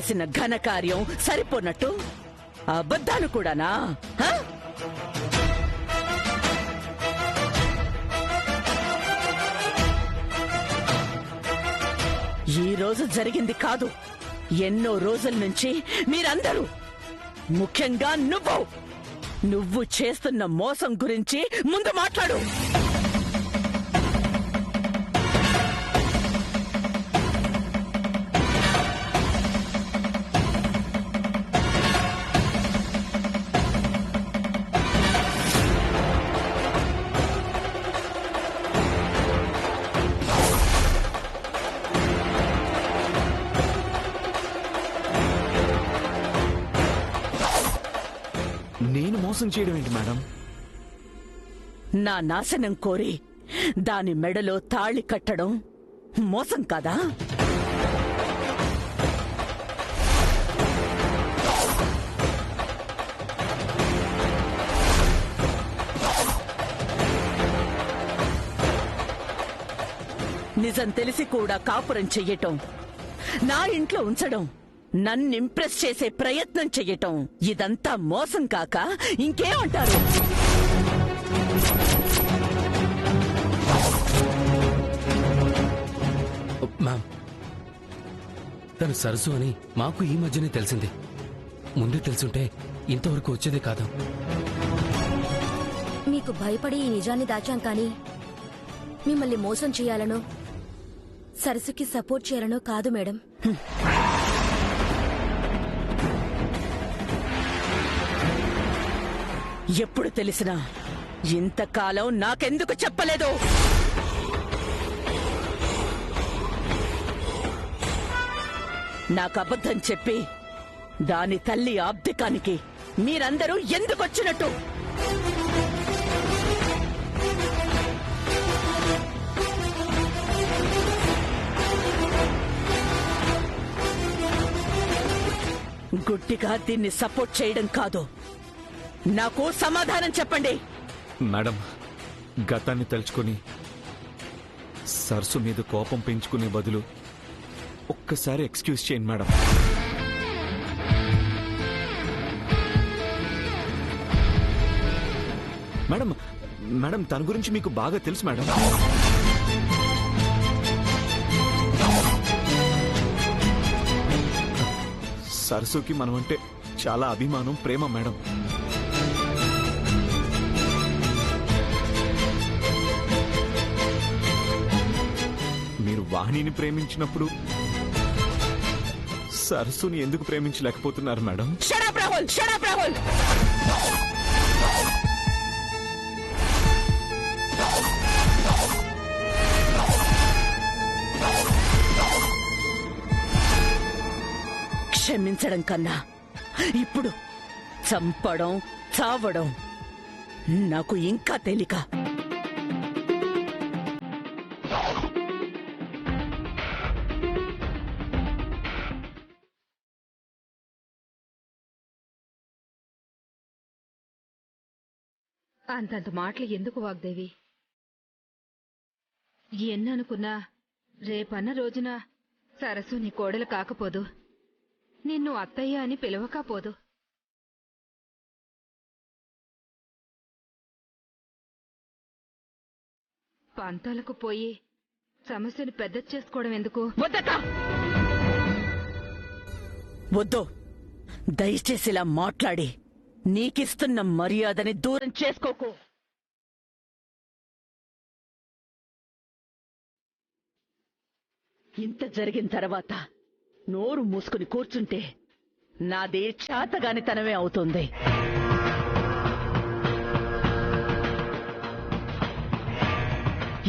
చేసిన ఘనకార్యం సరిపోనట్టు అబద్ధాలు కూడానా? ఈ రోజు జరిగింది కాదు, ఎన్నో రోజుల నుంచి మీరందరూ, ముఖ్యంగా నువ్వు చేస్తున్న మోసం గురించి ముందు మాట్లాడు. నేను మోసం చేయడం ఏంటి మేడం? నా నాశనం కోరి దాని మెడలో తాళి కట్టడం మోసం కాదా? నిజం తెలిసి కూడా కాపురం చెయ్యటం, నా ఇంట్లో ఉంచడం, నన్ను ఇంప్రెస్ చేసే ప్రయత్నం చెయ్యటం, ఇదంతా మోసం కాక ఇంకేమంటారు? మ్యామ్, తను సరసు అని మాకు ఈ మధ్యనే తెలిసింది. ముందే తెలుసుంటే ఇంతవరకు వచ్చేదే కాదు. మీకు భయపడి ఈ నిజాన్ని దాచాం కానీ మిమ్మల్ని మోసం చేయాలనో సరసుకి సపోర్ట్ చేయాలనో కాదు మేడం. ఎప్పుడు తెలిసినా ఇంతకాలం నాకెందుకు చెప్పలేదు? నాకు అబద్ధం చెప్పి దాని తల్లి ఆబ్దికానికి మీరందరూ ఎందుకొచ్చినట్టు? గుడ్డిగా దీన్ని సపోర్ట్ చేయడం కాదు, నాకు సమాధానం చెప్పండి. మేడం, గతాన్ని తలుచుకొని సరసు మీద కోపం పెంచుకునే బదులు ఒక్కసారి ఎక్స్క్యూజ్ చేయండి మేడం. మేడం మేడం తన గురించి మీకు బాగా తెలుసు మేడం. సరసుకి మనమంటే చాలా అభిమానం, ప్రేమ మేడం. మీరు వాణిని ప్రేమించినప్పుడు సరస్సుని ఎందుకు ప్రేమించలేకపోతున్నారు madam? Shut up, Rahul! Shut up, Rahul! క్షమించడం కన్నా ఇప్పుడు చంపడం, చావడం నాకు ఇంకా తేలిక. అంతంత మాటలు ఎందుకు వాగ్దేవి? ఎన్ననుకున్నా రేపన్న రోజున సరస్సు నీ కోడలు కాకపోదు, నిన్ను అత్తయ్య అని పిలవకపోదు. పంతాలకు పోయి సమస్యను పెద్ద చేసుకోవడం ఎందుకు? వద్దు, దయచేసి ఇలా మాట్లాడి నీకిస్తున్న మర్యాదని దూరం చేసుకోకు. ఇంత జరిగిన తర్వాత నోరు మూసుకుని కూర్చుంటే నాదే చేతగానితనమే అవుతుంది.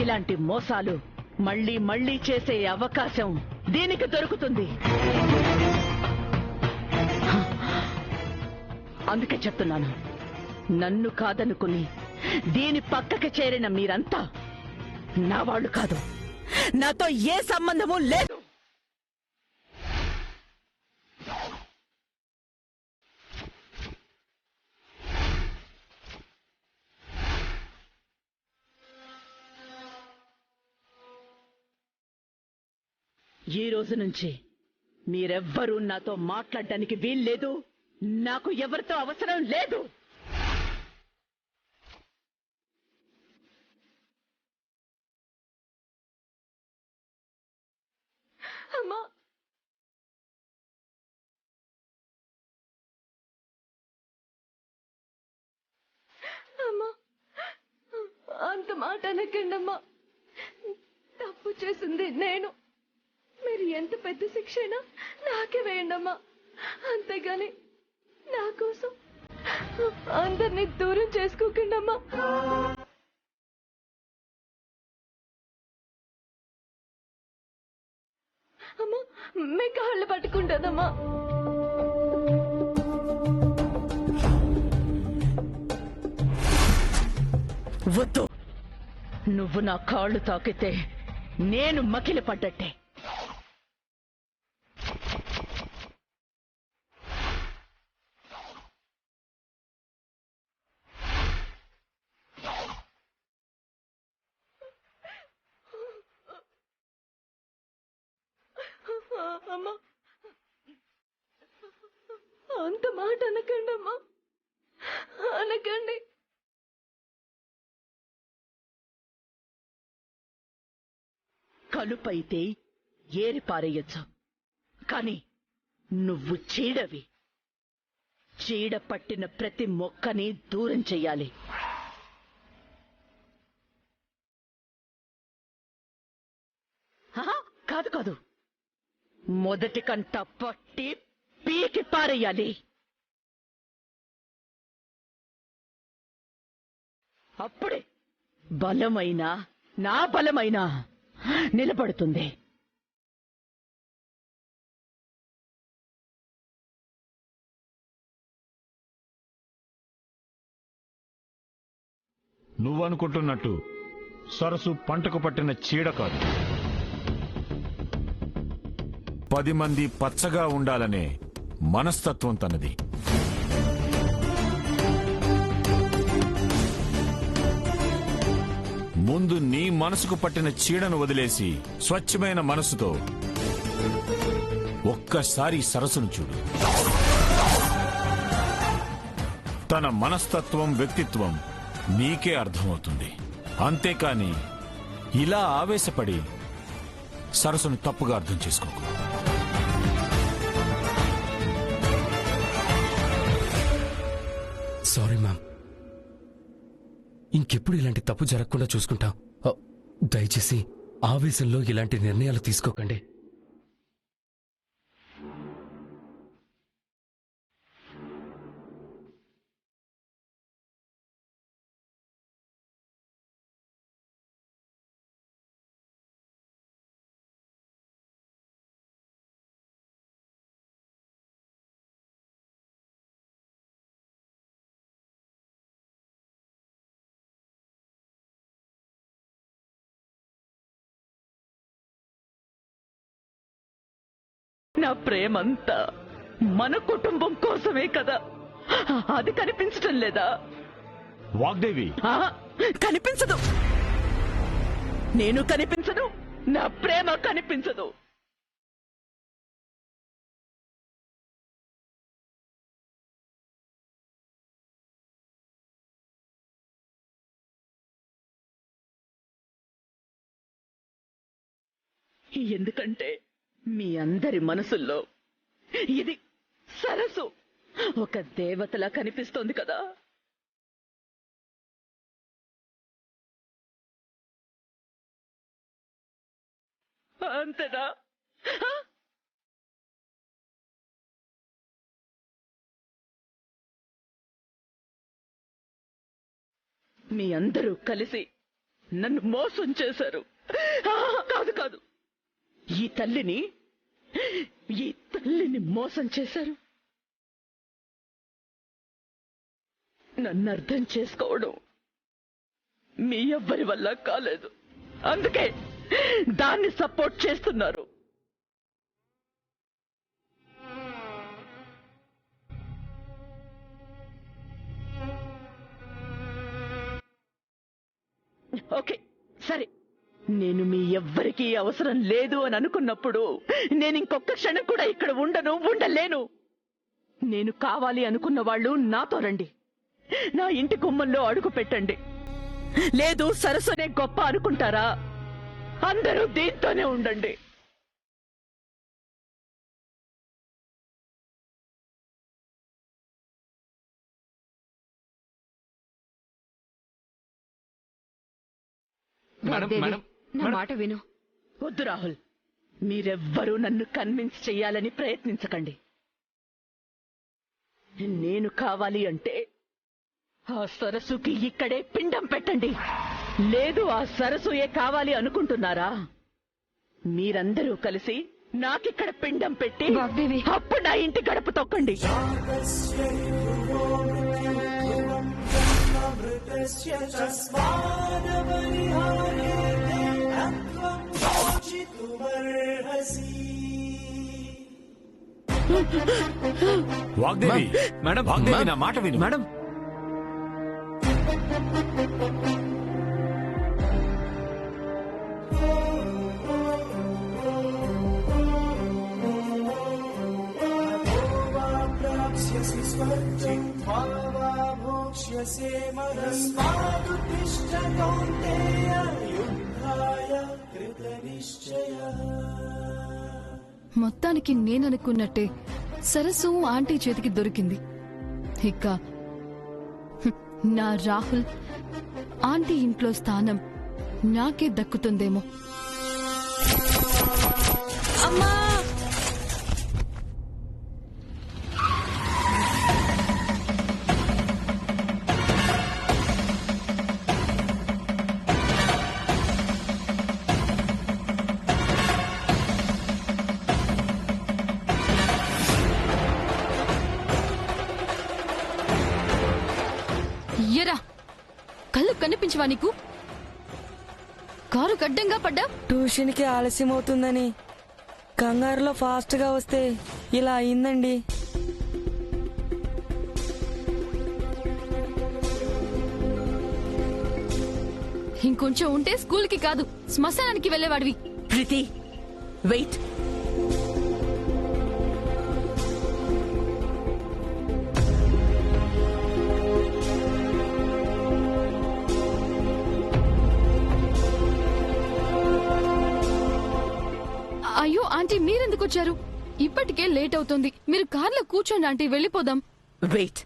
ఇలాంటి మోసాలు మళ్ళీ మళ్ళీ చేసే అవకాశం దీనికి దొరుకుతుంది. అందుకే చెప్తున్నాను, నన్ను కాదనుకుని దీని పక్కకి చేరిన మీరంతా నా వాళ్ళు కాదు, నాతో ఏ సంబంధమూ లేదు. ఈ రోజు నుంచి మీరెవ్వరూ నాతో మాట్లాడడానికి వీల్లేదు. నాకు ఎవరితో అవసరం లేదు. అమ్మా, అమ్మా, అంత మాట అనకండమ్మా. తప్పు చేసింది నేను. మీరు ఎంత పెద్ద శిక్షైనా నాకే వేయండమ్మా. అంతేగాని నా కోసం అందరినీ దూరం చేసుకోకండమ్మా. అమ్మా, మీ కాళ్ళు పట్టుకుంటానమ్మా. వద్దు. నువ్వు నా కాళ్ళు తాకితే నేను మకిలి పడ్డట్టే. అమ్మా, అంత మాట అనకండి అమ్మా, అనకండి. కలుపైతే ఏరి పారేయొచ్చు, కాని నువ్వు చీడవి. చీడ పట్టిన ప్రతి మొక్కని దూరం చెయ్యాలి. కాదు కాదు, మొదటి కంట పట్టి పీకి పారేయాలి. అప్పుడే బలమైన నా బలమైన నిలబడుతుంది. నువ్వనుకుంటున్నట్టు సరస్సు పంటకు పట్టిన చీడ కాదు. 10 మంది పచ్చగా ఉండాలనే మనస్తత్వం తనది. ముందు నీ మనసుకు పట్టిన చీడను వదిలేసి స్వచ్ఛమైన మనసుతో ఒక్కసారి సరస్సును చూడు. తన మనస్తత్వం, వ్యక్తిత్వం నీకే అర్థమవుతుంది. అంతేకాని ఇలా ఆవేశపడి సరస్సును తప్పుగా అర్థం చేసుకోకు. Sorry ma'am. ఇంకెప్పుడు ఇలాంటి తప్పు జరగకుండా చూసుకుంటాం. దయచేసి ఆవేశంలో ఇలాంటి నిర్ణయాలు తీసుకోకండి. నా ప్రేమంతా మన కుటుంబం కోసమే కదా. అది కనిపించటం లేదా? వాగ్దేవి, కనిపించదు. నేను కనిపించదు, నా ప్రేమ కనిపించదు. ఎందుకంటే మీ అందరి మనసుల్లో ఇది సరస్సు ఒక దేవతలా కనిపిస్తోంది కదా. అంతేనా? మీ అందరూ కలిసి నన్ను మోసం చేశారు. కాదు కాదు, ఈ తల్లిని మోసం చేశారు. నన్ను అర్థం చేసుకోవడం మీ ఎవ్వరి వల్ల కాలేదు. అందుకే దాన్ని సపోర్ట్ చేస్తున్నారు. ఓకే సరే, నేను మీ ఎవ్వరికీ అవసరం లేదు అని అనుకున్నప్పుడు నేను ఇంకొక క్షణం కూడా ఇక్కడ ఉండలేను. నేను కావాలి అనుకున్న వాళ్ళు నాతో రండి, నా ఇంటి గుమ్మంలో అడుగు పెట్టండి. లేదు సరస్సునే గొప్ప అనుకుంటారా, అందరూ దీంతోనే ఉండండి. వాగ్దేవి, నా మాట విను. వద్దు రాహుల్, మీరెవ్వరూ నన్ను కన్విన్స్ చెయ్యాలని ప్రయత్నించకండి. నేను కావాలి అంటే ఆ సరస్సుకి ఇక్కడే పిండం పెట్టండి. లేదు ఆ సరస్సుయే కావాలి అనుకుంటున్నారా, మీరందరూ కలిసి నాకిక్కడ పిండం పెట్టి వాగ్దేవి. అప్పుడు నా ఇంటి గడప తొక్కండి. వాగ్దేవి, మేడం, వాగ్దేవి, నా మాట విను. మేడం, మొత్తానికి నేననుకున్నట్టే సరస్సు ఆంటీ చేతికి దొరికింది. ఇక నా రాహుల్ ఆంటీ ఇంట్లో స్థానం నాకే దక్కుతుందేమో. అమ్మా! ఎరా కళ్ళు కనిపించవా నీకు? కారు గడ్డంగా పడ్డా. ట్యూషన్ కి ఆలస్యం అవుతుందని కంగారులో ఫాస్ట్ గా వస్తే ఇలా అయిందండి. ఇంకొంచెం ఉంటే స్కూల్ కి కాదు శ్మశానానికి వెళ్లేవాడివి. ప్రీతి, వెయిట్. అయ్యో ఆంటీ మీరెందుకు వచ్చారు? ఇప్పటికే లేట్ అవుతుంది. మీరు కార్లో కూర్చోండి ఆంటీ, వెళ్ళిపోదాం. వెయిట్.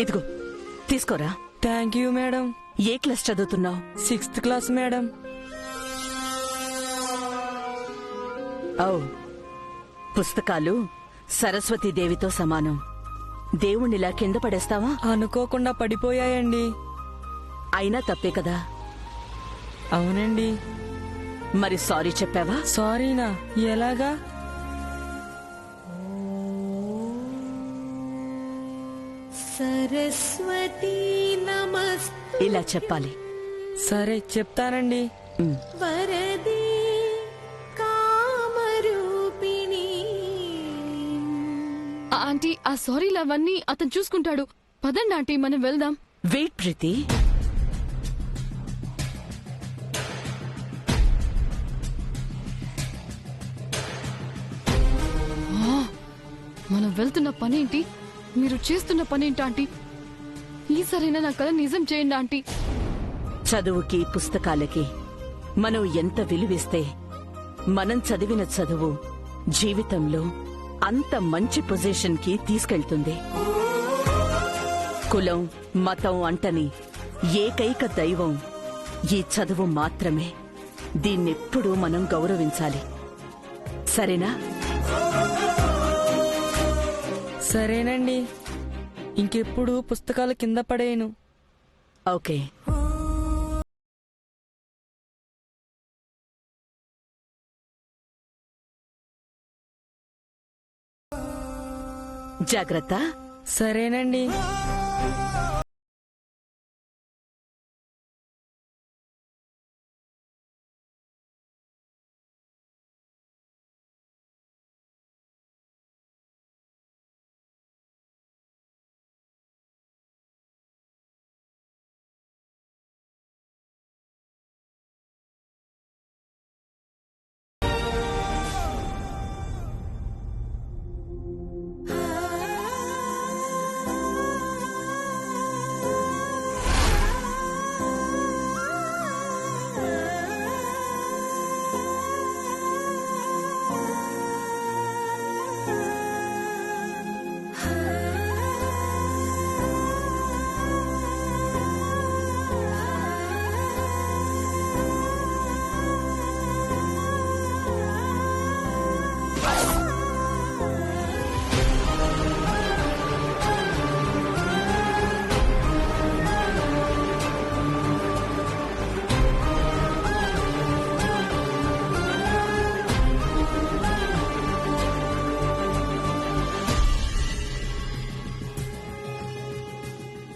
ఇదిగో తీసుకోరా. Thank you madam. A class చదువుతున్నావు? 6th class madam. ఓ, పుస్తకాలు సరస్వతీదేవితో సమానం. దేవుణ్ణిలా కింద పడేస్తావా? అనుకోకుండా పడిపోయాయండి. అయినా తప్పే కదా. అవునండి. మరి సారీ చెప్పావా? సారీనా? ఎలాగా? సరస్వతీ నమస్తే. ఇలా చెప్పాలి. సరే చెప్తానండి. వరదే కామరూపిణి. ఆంటీ ఆ సారీలు అవన్నీ అతను చూసుకుంటాడు. పదండి ఆంటీ మనం వెళ్దాం. వెయిట్ ప్రీతి. మనం వెళ్తున్న పనేంటి, మీరు చేస్తున్న పనేంటి ఆంటీ? ఈసారైనా నా కళ నిజం చేయండి ఆంటీ. చదువుకి పుస్తకాలకి మనం ఎంత విలువిస్తే మనం చదివిన చదువు జీవితంలో అంత మంచి పొజిషన్ కి తీసుకెళ్తుంది. కులం మతం అంటని ఏకైక దైవం ఈ చదువు మాత్రమే. దీన్నెప్పుడూ మనం గౌరవించాలి. సరేనా? సరేనండి. ఇంకెప్పుడు పుస్తకాలు కింద పడేయను. ఓకే. జాగ్రత్త. సరేనండి.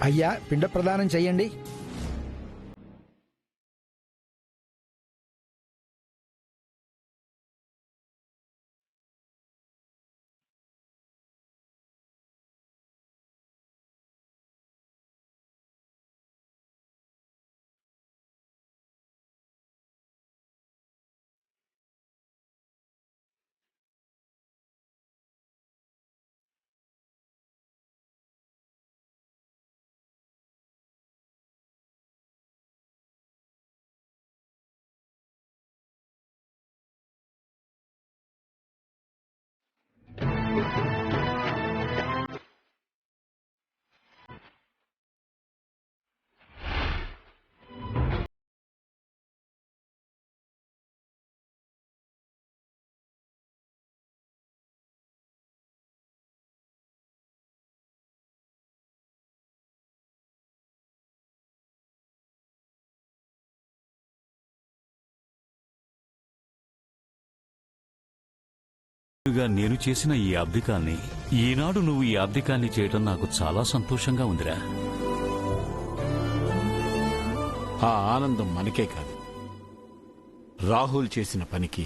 అయ్యా పిండ ప్రదానం చెయ్యండి. నేను చేసిన ఈ అబ్దికాన్ని ఈనాడు నువ్వు ఈ అబ్దికాన్ని చేయటం నాకు చాలా సంతోషంగా ఉందిరా. ఆ ఆనందం మనకే కాదు, రాహుల్ చేసిన పనికి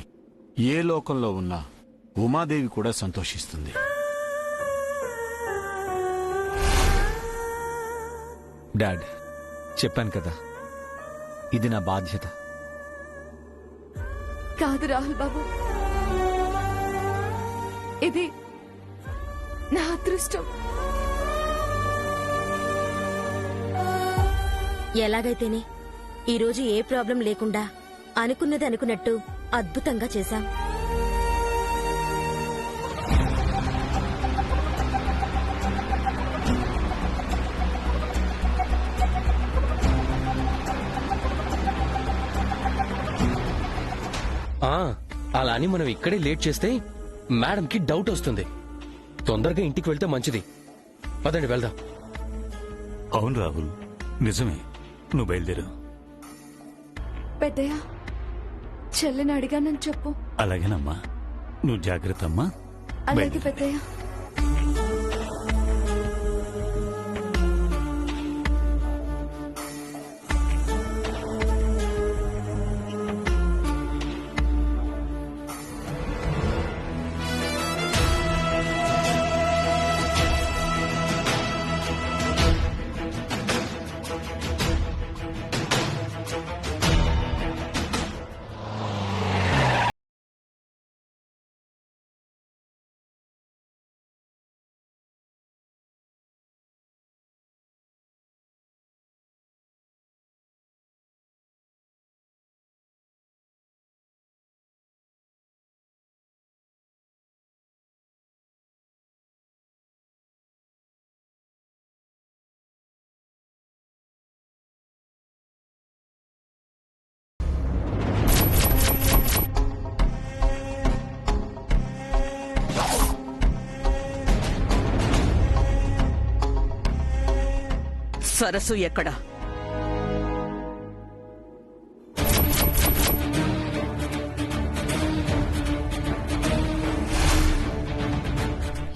ఏ లోకంలో ఉన్నా ఉమాదేవి కూడా సంతోషిస్తుంది. డాడ్, చెప్పాను కదా, ఇది నా బాధ్యత. కాదు రాహుల్ బాబు, ఇది నా అదృష్టం. ఎలాగైతేనే ఈరోజు ఏ ప్రాబ్లం లేకుండా అనుకున్నది అనుకున్నట్టు అద్భుతంగా చేశాం. అలా అని మనం ఇక్కడే లేట్ చేస్తే మేడంకి డౌట్ వస్తుంది. తొందరగా ఇంటికి వెళ్తే మంచిది. పదండి వెళ్దాం. అవును రాహుల్, నిజమే. నువ్వు బయలుదేరు. పెద్దయ్య, చెల్లిని అడిగానని చెప్పు. అలాగేనమ్మా, నువ్వు జాగ్రత్త అమ్మా. అలాగే పెద్దయ్య. సరస్సు ఎక్కడా?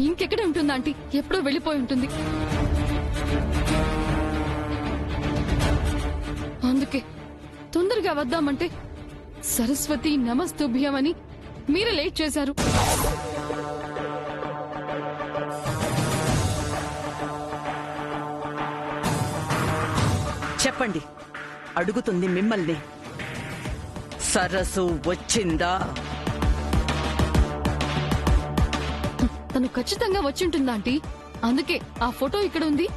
ఇంకెక్కడ ఉంటుంది ఆంటీ? ఎప్పుడో వెళ్ళిపోయి ఉంటుంది. అందుకే తొందరగా వద్దామంటే సరస్వతి నమస్తుభ్యం అని మీరే లేట్ చేశారు. చెప్పండి, అడుగుతుంది మిమ్మల్ని. సరస్సు వచ్చిందా? తను ఖచ్చితంగా వచ్చింటుందా ఆంటీ? అందుకే ఆ ఫోటో ఇక్కడ ఉంది.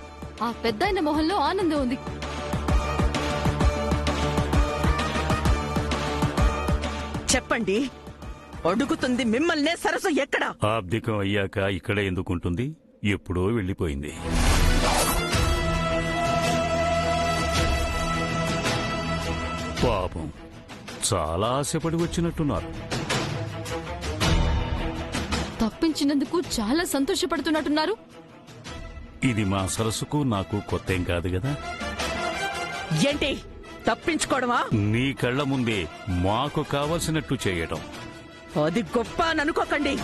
ఆ పెద్దాయన మొహంలో ఆనందం ఉంది. చెప్పండి, అడుగుతుంది మిమ్మల్నే. సరస్సు ఎక్కడా? అబ్దికం అయ్యాక ఇక్కడే ఎందుకుంటుంది? ఎప్పుడో వెళ్ళిపోయింది. పాపం, చాలా ఆశపడి వచ్చినట్టున్నారు. తప్పించినందుకు చాలా సంతోషపడుతున్నట్టున్నారు. ఇది మా సరస్సుకు నాకు కొత్తేం కాదు కదా. ఏంటి తప్పించుకోవడమా? నీ కళ్ళ ముందే మాకు కావలసినట్టు చేయటం. అది గొప్ప అని అనుకోకండి.